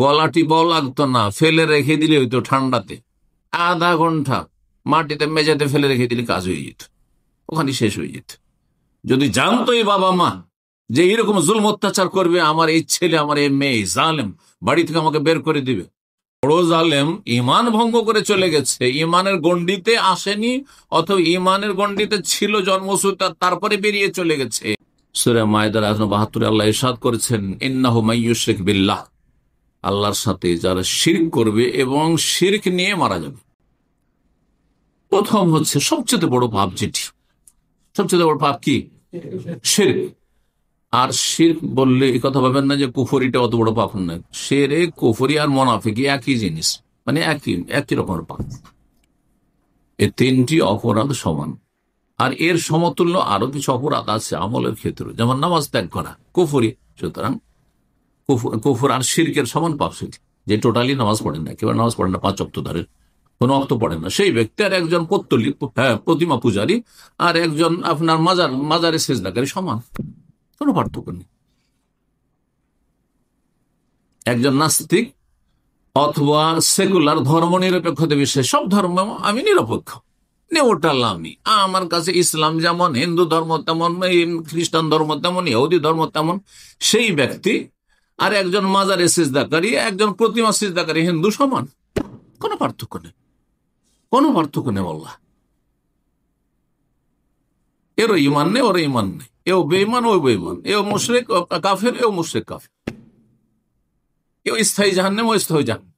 গলা টিপাও লাগতো না, ফেলে রেখে দিলে হইতো ঠান্ডাতে, আধা ঘন্টা মাটিতে মেঝেতে ফেলে রেখে দিলে কাজ হয়ে যেত, ওখানে শেষ হয়ে যেত। যদি জানতো এই বাবা মা যে এরকম জুলম অত্যাচার করবে আমার এই ছেলে, আমার এই মেয়ে জালেম, বাড়ি থেকে আমাকে বের করে দিবে, বড় জালেম, ইমান ভঙ্গ করে চলে গেছে, ইমানের গণ্ডিতে আসেনি, অথবা ইমানের গণ্ডিতে ছিল জন্মসূত্র, তারপরে বেরিয়ে চলে গেছে। সূরা মায়দার 72 আল্লাহ ইরশাদ করেছেন, ইন্নাহু মাইয়ুশরিক বিল্লাহ, আল্লাহর সাথে যারা শিরক করবে এবং শিরক নিয়ে মারা যাবে। প্রথম হচ্ছে সবচেয়ে বড় পাপ, যেটি সবচেয়ে বড় পাপ কি? শিরক। আর শিরক বললে এই কথা ভাবেন না যে কুফরিটা অত বড় পাপ নয়। শিরক, কুফরি আর মুনাফিকি একই জিনিস, মানে একই রকমের পাপ। এই তিনটি অপরাধ সমান। আর এর সমতুল্য আরো কিছু অপরাধ আছে আমলের ক্ষেত্রে, যেমন নামাজ ত্যাগ করা, কুফরি। সুতরাং কুফর আর শিরকের সমান পাপ সেটি, যে টোটালি নামাজ পড়েন না, কেবল নামাজ পড়েন না, 5 ওয়াক্ত ধরে কোন অক্ত পড়েন না, সেই ব্যক্তি আর একজন পত্তলি, প্রতিমা পূজারী, আর একজন আপনার মাজারে সেজদাকারী সমান, কোনো পার্থক্য নেই। একজন নাস্তিক অথবা সেকুলার, ধর্ম নিরপেক্ষতা বিষয়ে, সব ধর্ম আমি নিরপেক্ষ, নিউট্রাল আমি, আমার কাছে ইসলাম যেমন, হিন্দু ধর্ম তেমন, খ্রিস্টান ধর্ম তেমন, ইহুদি ধর্ম তেমন, সেই ব্যক্তি আর একজন মাজারে সিজদাকারী, একজন প্রতিমা সিজদাকারী হিন্দু সমান, কোনো পার্থক্য নেই, কোনো পার্থক্য নেই। আল্লাহ এরও ইমান নেই, ওর ইমান নেই, এও বেঈমান, ও বেঈমান, এও মুশরিক কাফের, এও মুশরিক কাফের, এও স্থায়ী জাহান্নাম, ও স্থায়ী জাহান্নাম।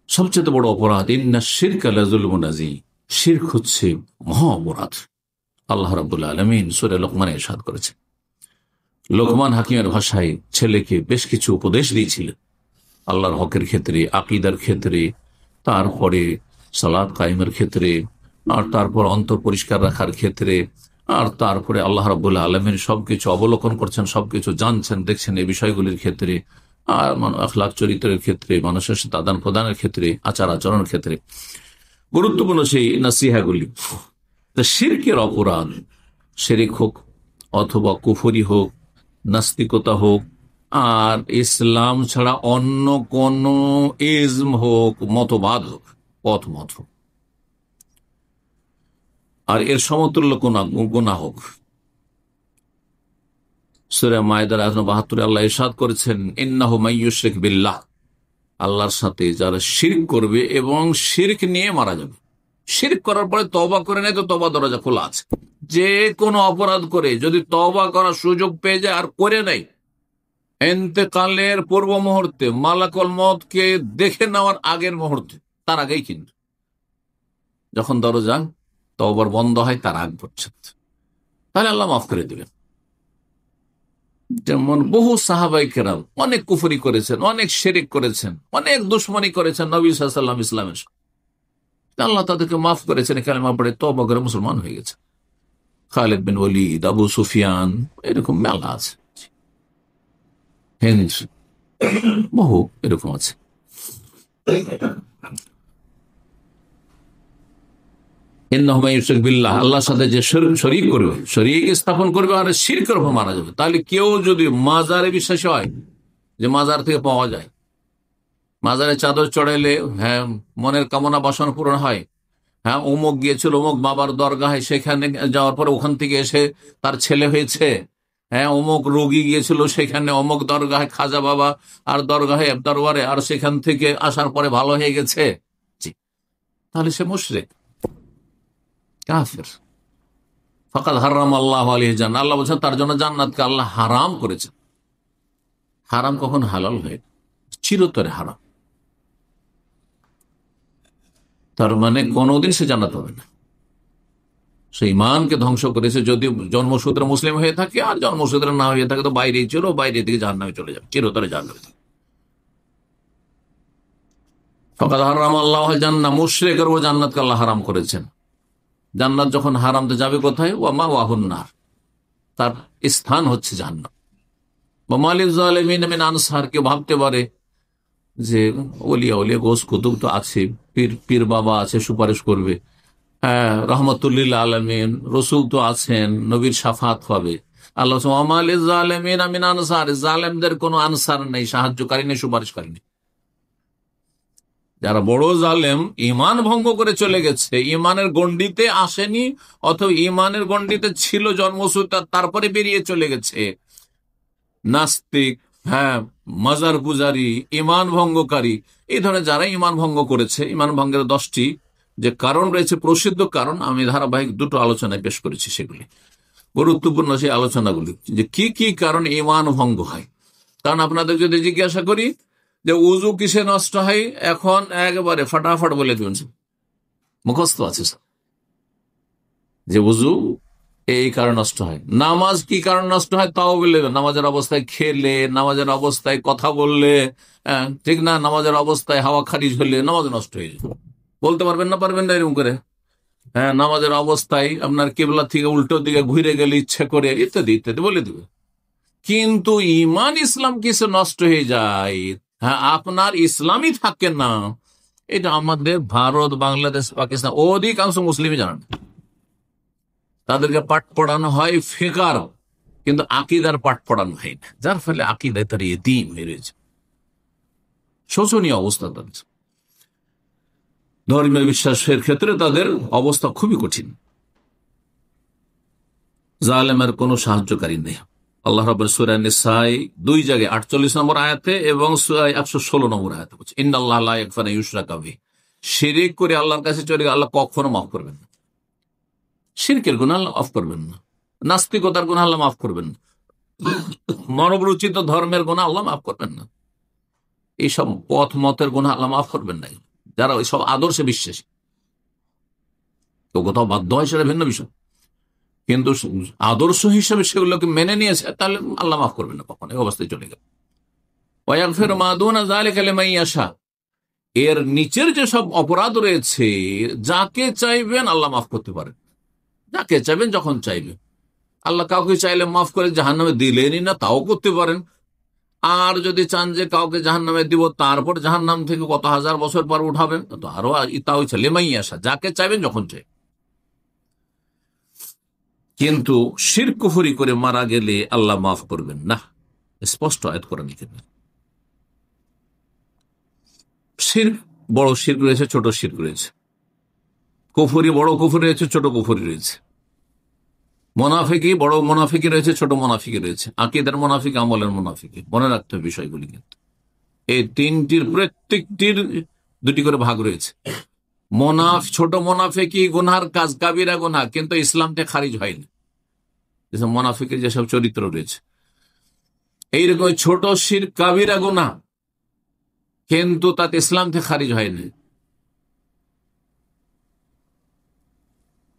সবচেয়ে বড় অপরাধ, ইন্না শিরকা লাযুলমুন আযীম, শিরক হচ্ছে মহা অপরাধ। আল্লাহ রাব্বুল আলামিন সূরা লোকমানে ইরশাদ করেছেন। লোকমান হাকিমের ভাষায় ছেলেকে বেশ কিছু উপদেশ দিয়েছিলেন আল্লাহর হকের ক্ষেত্রে, আকীদার ক্ষেত্রে, তারপরে সালাত কায়েমের ক্ষেত্রে, আর তারপর অন্তর পরিষ্কার রাখার ক্ষেত্রে, আর তারপরে আল্লাহ রাব্বুল আলামিন সবকিছু অবলোকন করছেন, সবকিছু জানছেন, দেখছেন, এই বিষয়গুলির ক্ষেত্রে, আর আখলাক চরিত্রের ক্ষেত্রে, মানুষের সাথে আদান প্রদানের ক্ষেত্রে, আচার আচরণের ক্ষেত্রে গুরুত্বপূর্ণ সেই নাসিহাগুলি। শিরকের অপরাধ, শিরক হোক অথবা কুফরি হোক, নাস্তিকতা হোক, আর ইসলাম ছাড়া অন্য কোন ইজম হোক, মতবাদ হোক, পথমত হোক, আর এর সমতুল্য কোন গুনাহ হোক। সূরা মায়দার 72 আল্লাহ ইরশাদ করেছেন, ইন্নাহু মাইয়ুশরিক বিল্লাহ, আল্লাহর সাথে যারা শিরক করবে এবং শিরক নিয়ে মারা যাবে। শিরক করার পরে তওবা করে নেয় তো তওবা দরজা খোলা আছে। যে কোনো অপরাধ করে যদি তওবা করার সুযোগ পেয়ে যায় আর করে নেয়, ইন্তেকালের পূর্ব মুহূর্তে, মালাকুল মউতকে দেখে নেওয়ার আগের মুহূর্তে, তার আগেই, কিন্তু যখন দরজা তওবার বন্ধ হয় তার আগ পর্যন্ত, তাহলে আল্লাহ মাফ করে দিবেন। যেমন বহু সাহাবায়ে কেরাম অনেক কুফরি করেছেন, অনেক শিরক করেছেন, অনেক দুশমনী করেছেন নবী সাল্লাল্লাহু আলাইহি ওয়াসাল্লাম ইসলামের, আল্লাহ তাদেরকে মাফ করেছেন, কালেমা পড়ে তওবা করে মুসলমান হয়ে গেছে। খালিদ বিন ওয়ালিদ, আবু সুফিয়ান, এরকম মেলা আছে, বহু এরকম আছে। আল্লাহর সাথে যে শরীক করবে, শরীক স্থাপন করবে আর শিরকের উপর মারা যাবে। তাহলে কেউ যদি মাজারে বিশ্বাসী হয় যে মাজার থেকে পাওয়া যায়, মাজারে চাদর চড়াইলে হ্যাঁ মনের কামনা বাসনা পূরণ হয়, হ্যাঁ অমুক গিয়েছিল অমুক বাবার দরগাহে, সেখানে যাওয়ার পরে ওখান থেকে এসে তার ছেলে হয়েছে, হ্যাঁ অমুক রোগী গিয়েছিল সেখানে অমুক দরগাহে, খাজা বাবা আর দরগাহে দরবারে, আর সেখান থেকে আসার পরে ভালো হয়ে গেছে, তাহলে সে মুশরিক কাফের। ফাকাদ হারাম আল্লাহু আলাইহি জান্নাত, আল্লাহ বলেছেন তার জন্য জান্নাতকে আল্লাহ হারাম করেছেন। হারাম কখন হালাল হয়? চিরতরে হারাম, তার মানে কোনদিন সে জান্নাত পাবে না। সে ইমানকে ধ্বংস করেছে, যদি জন্মসূত্রে মুসলিম হয়ে থাকে, আর জন্মসূত্রে না হয়ে থাকে তো বাইরেই চলো, বাইরে থেকে জাহান্নামে চলে যাবে, চিরতরে জাহান্নামে। ফাকাদ হারাম আল্লাহু আলাইহি জান্নাত, মুশরিকের উপর জান্নাতকে আল্লাহ হারাম করেছেন। জান্নাত যখন হারাম তো যাবে কোথায়? ওয়া মাওয়াহুন নার, তার স্থান হচ্ছে জাহান্নাম। ওয়া মা লিয-যালিমিন মিন আনসার, কেউ ভাবতে পারে যে ওলিয়া ওলিয়া গোস কুতুব তো আছে, পীর বাবা আছে, সুপারিশ করবে, হ্যাঁ রহমতুল্লিল আলামিন রসুল তো আছেন, নবীর শাফাত পাবে, আল্লাহ জালেমদের কোনো আনসার নেই, সাহায্যকারী নেই, সুপারিশকারী নেই। যারা বড় জালেম, ইমান ভঙ্গ করে চলে গেছে, ইমানের গণ্ডিতে আসেনি, অথবা ইমানের গণ্ডিতে ছিল জন্মসূত্র, তারপরে বেরিয়ে চলে গেছে, নাস্তিক, হ্যাঁ, মাজার পূজারী, ইমান ভঙ্গকারী, এই ধরনের যারা ইমান ভঙ্গ করেছে, ইমান ভঙ্গের 10টি যে কারণ রয়েছে, প্রসিদ্ধ কারণ, আমি ধারাবাহিক 2টো আলোচনায় পেশ করেছি, সেগুলি গুরুত্বপূর্ণ সেই আলোচনাগুলি, যে কি কি কারণ ইমান ভঙ্গ হয়। কারণ আপনাদের যদি জিজ্ঞাসা করি যে উজু কিসে নষ্ট হয়, এখন একেবারে ফাটাফাট বলে দেবেন, মুখস্থ আছে স্যার, যে উজু এই কারণ নষ্ট হয়। নামাজ কি কারণ নষ্ট হয় তাও বলে দেবেন, নামাজের অবস্থায় খেলে, নামাজের অবস্থায় কথা বললে, ঠিক না, নামাজের অবস্থায় হাওয়া খারিজ হলে নামাজ নষ্ট হয়ে যায়। বলতে পারবেন না? পারবেন না এরকম করে? হ্যাঁ, নামাজের অবস্থায় আপনার কিবলা থেকে উল্টো দিকে ঘুরে গেলে ইচ্ছে করে, ইত্যাদি ইত্যাদি বলে দেবে। কিন্তু ইমান ইসলাম কিসে নষ্ট হয়ে যায়, হ্যাঁ, আপনার ইসলামই থাকে না, এটা আমাদের ভারত, বাংলাদেশ, পাকিস্তান অধিকাংশ মুসলিমই জানেন। তাদেরকে পাঠ পড়ানো হয় ফিকার, কিন্তু আকিদার পাঠ পড়ানো হয় না, যার ফলে আকিদায় তার ইতিম হয়ে রয়েছে। শোচনীয় অবস্থা তাদের। ধর্মীয় বিশ্বাসের ক্ষেত্রে তাদের অবস্থা খুবই কঠিন। জালেমের কোনো সাহায্যকারী নেই। আল্লাহ রাব্বুল সূরা নিসায় 2 জায়গায় 48 নম্বর আয়াতে এবং সূরা 116 নম্বর আয়াতে বলছে, ইন্নাল্লাহা লা ইয়াগফিরু আন ইউশরাকা বিহি, শিরক করে আল্লাহর কাছে চলে গেলে আল্লাহ কখনো মাফ করবেন না। শিরকের গুনাহ আল্লাহ মাফ করবেন না, নাস্তিকতার গুনাহ আল্লাহ মাফ করবেন না, মানবরচিত ধর্মের গুনাহ আল্লাহ মাফ করবেন না, এইসব পথ মতের গুনাহ আল্লাহ মাফ করবেন না। যারা ওইসব আদর্শে বিশ্বাসী, তো কোথাও বাধ্য হয় সেটা ভিন্ন বিষয়, কিন্তু আদর্শ হিসেবে সেগুলোকে মেনে নিয়েছে, তাহলে আল্লাহ মাফ করবেন না কখনো, এই অবস্থায় চলে গেল। ওয়াগফিরু মা দুনা যালিকা লিমান ইয়াশা, এর নিচের যে সব অপরাধ রয়েছে, যাকে চাইবেন আল্লাহ মাফ করতে পারেন, যাকে চাইবেন যখন চাইবেন। আল্লাহ কাউকে চাইলে মাফ করে জাহান্নামে দিলেনই না, তাও করতে পারেন। আর যদি চান যে কাউকে জাহান্নামে দিব, তারপর জাহান্নাম থেকে কত হাজার বছর পর উঠাবেন, তো আরো তাও লিমান ইয়াশা, যাকে চাইবেন যখন চাই। কিন্তু শিরক কুফরি করে মারা গেলে আল্লাহ মাফ করবেন না, স্পষ্ট আয়াত কোরআনে কারীমে। শিরক, বড় শিরক রয়েছে, ছোট শিরক রয়েছে, কুফরি, বড় কুফরি রয়েছে, ছোট কুফরি রয়েছে, মুনাফিকি, বড় মুনাফিকি রয়েছে, ছোট মুনাফিকি রয়েছে, আকীদার মুনাফিক, আমলের মুনাফিকি। মনে রাখতে হবে বিষয়গুলি। কিন্তু এই তিনটির প্রত্যেকটির 2টি করে ভাগ রয়েছে। ছোট মুনাফিকি গুনার কাজ, কাবিরা গুনাহ, কিন্তু ইসলাম থেকে খারিজ হয়নি, যেসব মুনাফিকের যেসব চরিত্র রয়েছে। এইরকম ছোট শিরক, কাবিরা গুনাহ, কিন্তু তাতে ইসলাম থেকে খারিজ হয়নি।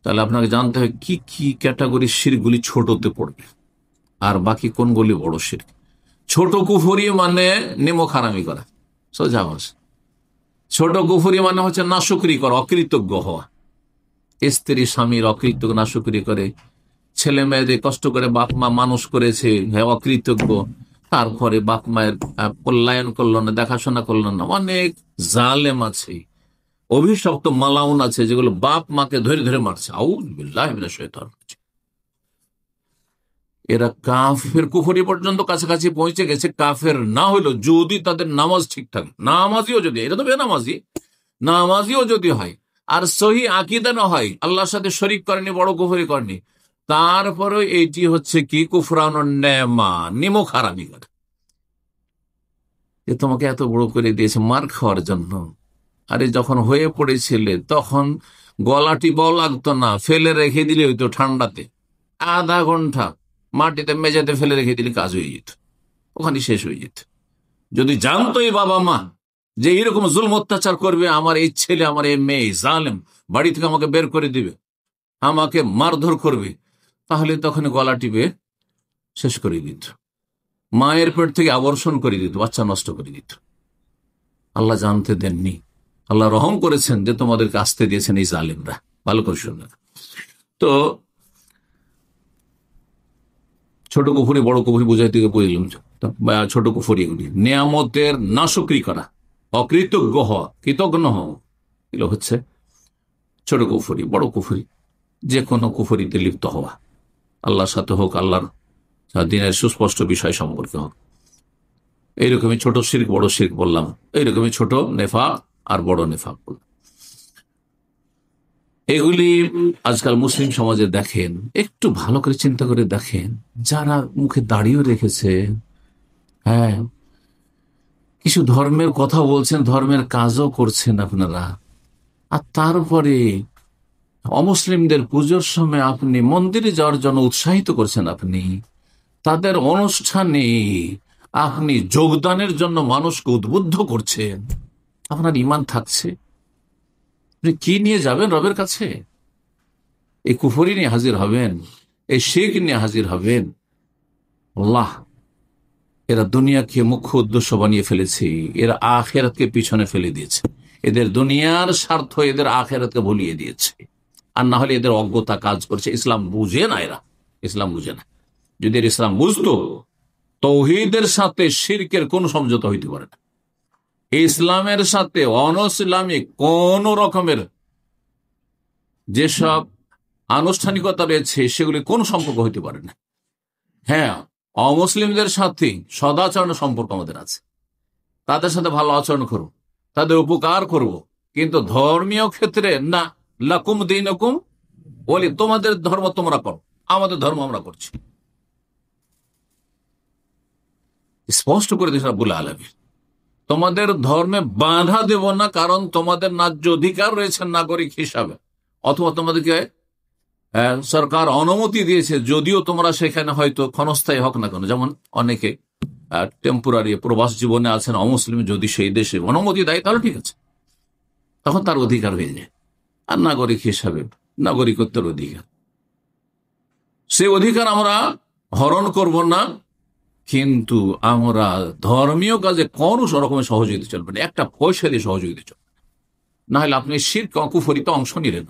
তাহলে আপনাকে জানতে হবে কি কি ক্যাটাগরি শিরকগুলি ছোটতে পড়বে, আর বাকি কোনগুলি বড় শিরক। ছোট কুফরি মানে নিমক হারামি করা, সোজা ভাষা। ছোট কুফরি মানে হচ্ছে নাশুকরি করা, অকৃতজ্ঞ হওয়া, স্ত্রী স্বামীর অকৃতজ্ঞ, নাশুকরি করে, ছেলে মেয়েদের কষ্ট করে বাপ মা মানুষ করেছে, হ্যাঁ, অকৃতজ্ঞ, তারপরে বাপ মায়ের কল্যাণ করল না, দেখাশোনা করল না। অনেক জালেম আছে, অভিশপ্ত মালাউন আছে, যেগুলো বাপ মাকে ধরে ধরে মারছে। আউযু বিল্লাহি মিনাশ শাইতানির রাজিম। এরা কাফের কুফরি পর্যন্ত কাছাকাছি পৌঁছে গেছে। কাফের না হইলো যদি তাদের নামাজ ঠিক থাকে, নামাজিও যদি, এটা তো বেনামাজি, নামাজিও যদি হয়, আর সহি আকীদা না হয়, আল্লাহর সাথে শরীক করেনি, বড় কুফরি করেনি, তারপরে এইটি হচ্ছে কি কুফরানুন নেমা, নিমক হারামি করা। যে তোমাকে এত বড় করে দিয়েছে মার খাওয়ার জন্য, আরে যখন হয়ে পড়েছিলে তখন গলা টিপাও লাগতো না, ফেলে রেখে দিলে হইতো ঠান্ডাতে, আধা ঘন্টা মাটিতে মেঝেতে ফেলে রেখে দিলে কাজ হয়ে যেত, ওখানে শেষ হয়ে যেত। যদি জানতোই বাবা মা যে এরকম জুলম অত্যাচার করবে, আমার এই ছেলে, আমার এই মেয়ে জালেম, বাড়ি থেকে আমাকে বের করে দিবে, আমাকে মারধর করবে, তাহলে তখন গলা টিপে শেষ করে দিত, মায়ের পেট থেকে আবর্ষণ করে দিত, বাচ্চা নষ্ট করে দিত। আল্লাহ জানতে দেননি, আল্লাহ রহম করেছেন যে তোমাদেরকে আসতে দিয়েছেন এই জালেমরা। ভালো করে শুনবেন। তো ছোট কুফরি, বড় কুফরি বুঝাইতে বুঝলাম। ছোট কুফরি এগুলি নিয়ামতের নাশুকরি করা, অকৃতজ্ঞ হওয়া, কৃতজ্ঞ হওয়া, এগুলো হচ্ছে ছোট কুফরি। বড় কুফরি যে কোনো কুফরিতে লিপ্ত হওয়া, আল্লাহর সাথে হোক, আল্লাহর দিনের সুস্পষ্ট বিষয় সম্পর্কে হোক। এইরকমই ছোট শিরক বড় শিরক বললাম, এইরকমই ছোট নেফাক আর বড় নেফাক বললাম। এগুলি আজকাল মুসলিম সমাজে দেখেন, একটু ভালো করে চিন্তা করে দেখেন, যারা মুখে দাড়িও রেখেছে, হ্যাঁ, কিছু ধর্মের কথা বলছেন, ধর্মের কাজও করছেন আপনারা, আর তারপরে অমুসলিমদের পুজোর সময় আপনি মন্দিরে যাওয়ার জন্য উৎসাহিত করছেন, আপনি তাদের অনুষ্ঠানে আপনি যোগদানের জন্য মানুষকে উদ্বুদ্ধ করছেন। আপনার ঈমান থাকছে? আপনি কি নিয়ে যাবেন রবের কাছে? এই কুফরি নিয়ে হাজির হবেন, এই শিরক নিয়ে হাজির হবেন? আল্লাহ, এরা দুনিয়াকে মুখ্য উদ্দেশ্য বানিয়ে ফেলেছে, এরা আখেরাতকে পিছনে ফেলে দিয়েছে। এদের দুনিয়ার স্বার্থ এদের আখেরাতকে ভুলিয়ে দিয়েছে। আর না হলে এদের অজ্ঞতা কাজ করছে। ইসলাম বুঝে না, এরা ইসলাম বুঝে না। যদি ইসলাম বুঝতো, তৌহিদের সাথে শিরকের কোন সমঝোতা হইতে পারে না। ইসলামের সাথে অনইসলামিক কোন রকমের যেসব আনুষ্ঠানিকতা রয়েছে সেগুলি কোন সম্পর্ক হইতে পারে না। হ্যাঁ, অমুসলিমদের সাথে সদাচরণ সম্পর্ক আমাদের আছে, তাদের সাথে ভালো আচরণ করব, তাদের উপকার করব, কিন্তু ধর্মীয় ক্ষেত্রে না। লাকুম দীনুকুম বলি, তোমাদের ধর্ম তোমরা করো, আমাদের ধর্ম আমরা করছি। স্পষ্ট করে দিয়েছে রাব্বুল আলামিন, তোমাদের ধর্মে বাধা দেব না, কারণ তোমাদের ন্যায্য অধিকার রয়েছে নাগরিক হিসাবে, অথবা তোমাদেরকে সরকার অনুমতি দিয়েছে, যদিও তোমরা সেখানে হয়তো ক্ষণস্থায়ী হোক না কেন, যেমন অনেকে টেম্পোরারি প্রবাস জীবনে আছেন অমুসলিম, যদি সেই দেশে অনুমতি দেয় তাহলে ঠিক আছে, তখন তার অধিকার হয়ে যায়। আর নাগরিক হিসাবে নাগরিকত্বের অধিকার, সেই অধিকার আমরা হরণ করব না, কিন্তু আমরা ধর্মীয় কাজে কোন রকমের সহযোগিতা চলবে না, একটা পয়সা দিয়ে সহযোগিতা চলবে না। হলে আপনি শিরক কুফরিতে অংশ নিলেন।